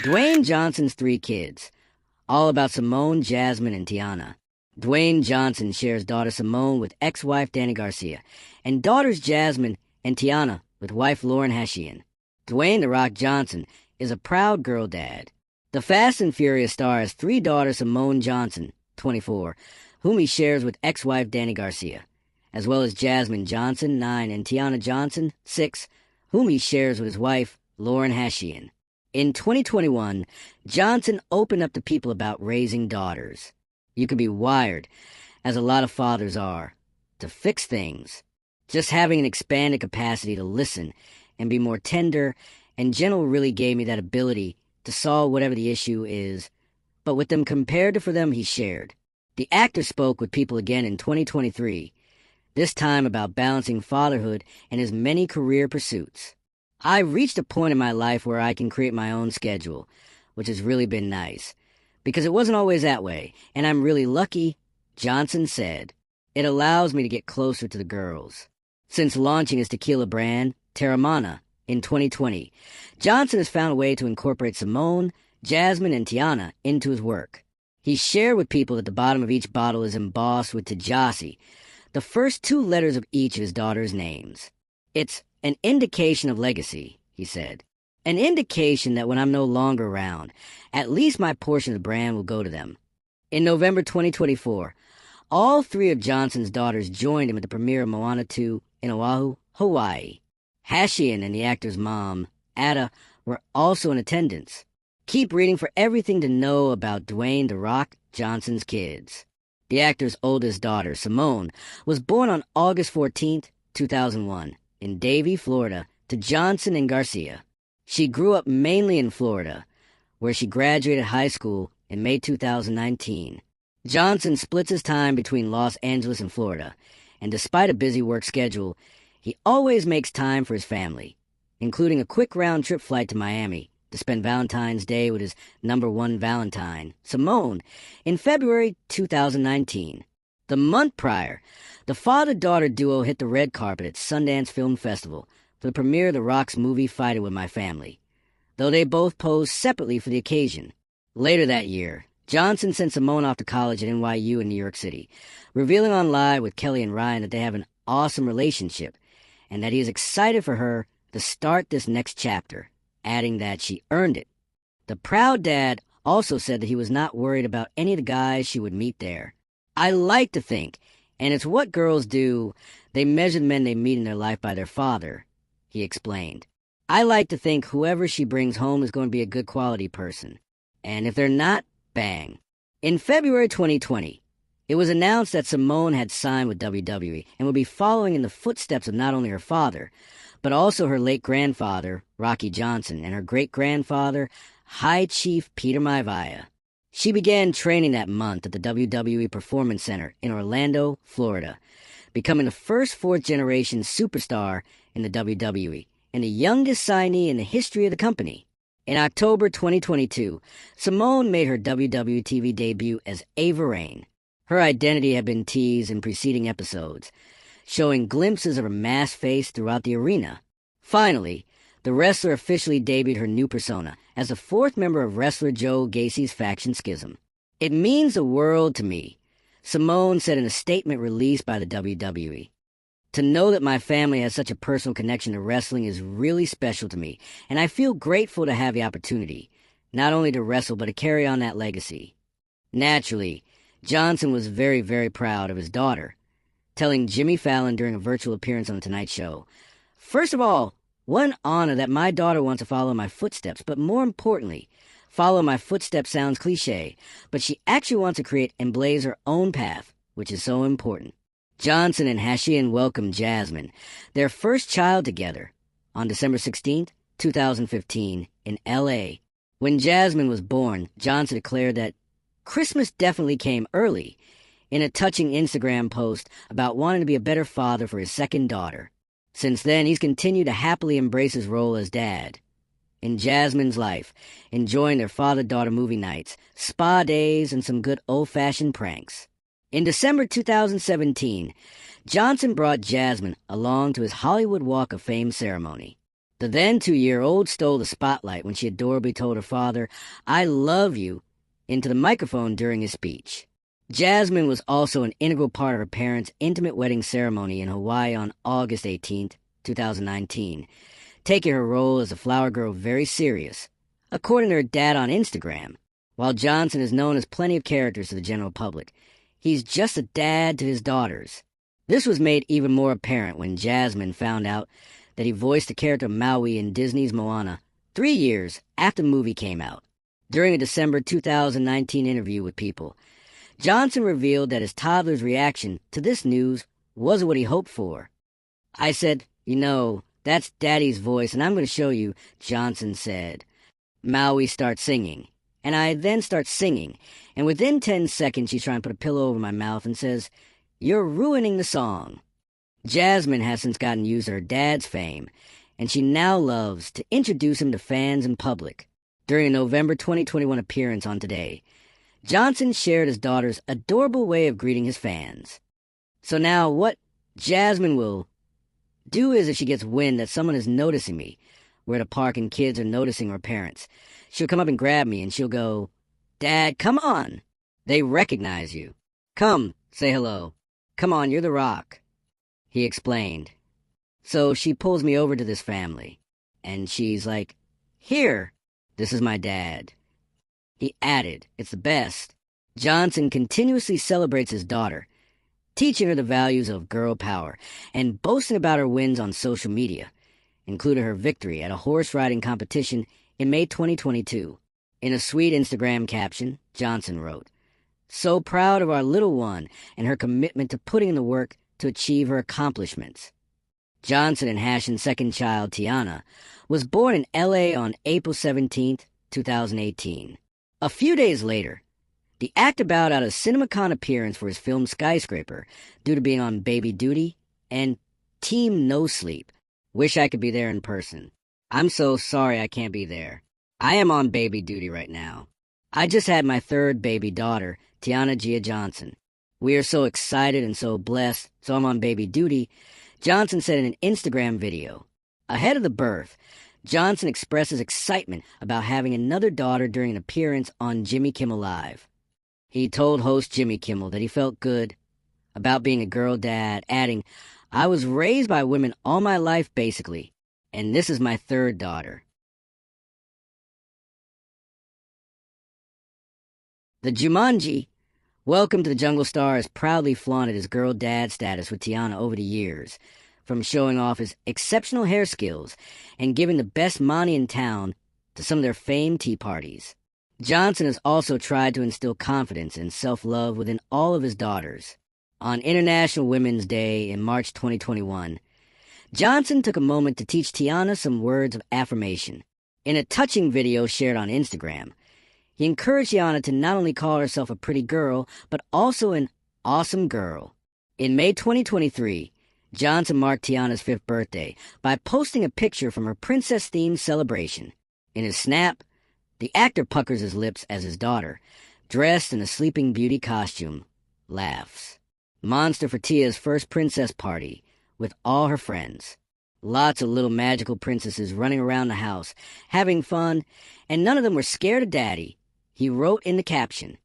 Dwayne Johnson's three kids, all about Simone, Jasmine, and Tiana. Dwayne Johnson shares daughter Simone with ex-wife Dany Garcia, and daughters Jasmine and Tiana with wife Lauren Hashian. Dwayne "The Rock" Johnson is a proud girl dad. The Fast and Furious star has three daughters: Simone Johnson, 24, whom he shares with ex-wife Dany Garcia, as well as Jasmine Johnson, 9, and Tiana Johnson, 6, whom he shares with his wife Lauren Hashian. In 2021, Johnson opened up to people about raising daughters. You can be wired, as a lot of fathers are, to fix things. Just having an expanded capacity to listen and be more tender and gentle really gave me that ability to solve whatever the issue is, but with them compared to for them, he shared. The actor spoke with people again in 2023, this time about balancing fatherhood and his many career pursuits. I reached a point in my life where I can create my own schedule, which has really been nice, because it wasn't always that way, and I'm really lucky, Johnson said. It allows me to get closer to the girls. Since launching his tequila brand, Terramana, in 2020, Johnson has found a way to incorporate Simone, Jasmine, and Tiana into his work. He shared with people that the bottom of each bottle is embossed with Tajasi, the first two letters of each of his daughters' names. It's an indication of legacy, he said. An indication that when I'm no longer around, at least my portion of the brand will go to them. In November 2024, all three of Johnson's daughters joined him at the premiere of Moana 2 in Oahu, Hawaii. Hashian and the actor's mom, Ada, were also in attendance. Keep reading for everything to know about Dwayne "The Rock" Johnson's kids. The actor's oldest daughter, Simone, was born on August 14, 2001, in Davie, Florida, to Johnson and Garcia. She grew up mainly in Florida, where she graduated high school in May 2019. Johnson splits his time between Los Angeles and Florida, and despite a busy work schedule, he always makes time for his family, including a quick round-trip flight to Miami to spend Valentine's Day with his #1 Valentine, Simone, in February 2019. The month prior, the father-daughter duo hit the red carpet at Sundance Film Festival for the premiere of The Rock's movie Fighting With My Family, though they both posed separately for the occasion. Later that year, Johnson sent Simone off to college at NYU in New York City, revealing on Live with Kelly and Ryan that they have an awesome relationship and that he is excited for her to start this next chapter, adding that she earned it. The proud dad also said that he was not worried about any of the guys she would meet there. I like to think, and it's what girls do, they measure the men they meet in their life by their father, he explained. I like to think whoever she brings home is going to be a good quality person. And if they're not, bang. In February 2020, it was announced that Simone had signed with WWE and would be following in the footsteps of not only her father, but also her late grandfather, Rocky Johnson, and her great-grandfather, High Chief Peter Maivia. She began training that month at the WWE Performance Center in Orlando, Florida, becoming the first fourth-generation superstar in the WWE and the youngest signee in the history of the company. In October 2022, Simone made her WWE TV debut as Ava Raine. Her identity had been teased in preceding episodes, showing glimpses of her masked face throughout the arena. Finally, the wrestler officially debuted her new persona as the fourth member of wrestler Joe Gacy's faction Schism. It means the world to me, Simone said in a statement released by the WWE. To know that my family has such a personal connection to wrestling is really special to me, and I feel grateful to have the opportunity, not only to wrestle, but to carry on that legacy. Naturally, Johnson was very, very proud of his daughter, telling Jimmy Fallon during a virtual appearance on The Tonight Show, "First of all, what an honor that my daughter wants to follow my footsteps, but more importantly, follow my footsteps sounds cliche, but she actually wants to create and blaze her own path, which is so important." Johnson and Hashian welcomed Jasmine, their first child together, on December 16, 2015, in L.A. When Jasmine was born, Johnson declared that Christmas definitely came early in a touching Instagram post about wanting to be a better father for his second daughter. Since then, he's continued to happily embrace his role as dad. In Jasmine's life, enjoying their father-daughter movie nights, spa days, and some good old-fashioned pranks. In December 2017, Johnson brought Jasmine along to his Hollywood Walk of Fame ceremony. The then 2-year-old stole the spotlight when she adorably told her father, "I love you," into the microphone during his speech. Jasmine was also an integral part of her parents' intimate wedding ceremony in Hawaii on August 18th, 2019, taking her role as a flower girl very serious, according to her dad on Instagram. While Johnson is known as plenty of characters to the general public, he's just a dad to his daughters. This was made even more apparent when Jasmine found out that he voiced the character Maui in Disney's Moana 3 years after the movie came out. During a December 2019 interview with People, Johnson revealed that his toddler's reaction to this news wasn't what he hoped for. "I said, that's Daddy's voice, and I'm going to show you," Johnson said. Maui starts singing, and I then start singing, and within 10 seconds she's trying to put a pillow over my mouth and says, "You're ruining the song." Jasmine has since gotten used to her dad's fame, and she now loves to introduce him to fans in public. During a November 2021 appearance on Today, Johnson shared his daughter's adorable way of greeting his fans. So now what Jasmine will do is, if she gets wind that someone is noticing me, we're at a park and kids are noticing her parents, she'll come up and grab me and she'll go, "Dad, come on. They recognize you. Come, say hello. Come on, you're the Rock," he explained. So she pulls me over to this family, and she's like, "Here, this is my dad." He added, "It's the best." Johnson continuously celebrates his daughter, teaching her the values of girl power and boasting about her wins on social media, including her victory at a horse riding competition in May 2022. In a sweet Instagram caption, Johnson wrote, "So proud of our little one and her commitment to putting in the work to achieve her accomplishments." Johnson and Hashian's second child, Tiana, was born in L.A. on April 17th, 2018. A few days later, the actor bowed out a CinemaCon appearance for his film Skyscraper due to being on baby duty and Team No Sleep. Wish I could be there in person. I'm so sorry I can't be there. I am on baby duty right now. I just had my third baby daughter, Tiana Johnson. We are so excited and so blessed, so I'm on baby duty, Johnson said in an Instagram video. Ahead of the birth, Johnson expresses excitement about having another daughter during an appearance on Jimmy Kimmel Live. He told host Jimmy Kimmel that he felt good about being a girl dad, adding, "I was raised by women all my life, basically, and this is my third daughter." The Jumanji, Welcome to the Jungle star has proudly flaunted his girl dad status with Tiana over the years, from showing off his exceptional hair skills and giving the best Monty in town to some of their famed tea parties. Johnson has also tried to instill confidence and self-love within all of his daughters. On International Women's Day in March 2021, Johnson took a moment to teach Tiana some words of affirmation. In a touching video shared on Instagram, he encouraged Tiana to not only call herself a pretty girl, but also an awesome girl. In May 2023, Johnson marked Tiana's 5th birthday by posting a picture from her princess-themed celebration. In his snap, the actor puckers his lips as his daughter, dressed in a Sleeping Beauty costume, laughs. Monster for Tia's first princess party with all her friends. Lots of little magical princesses running around the house, having fun, and none of them were scared of Daddy. He wrote in the caption,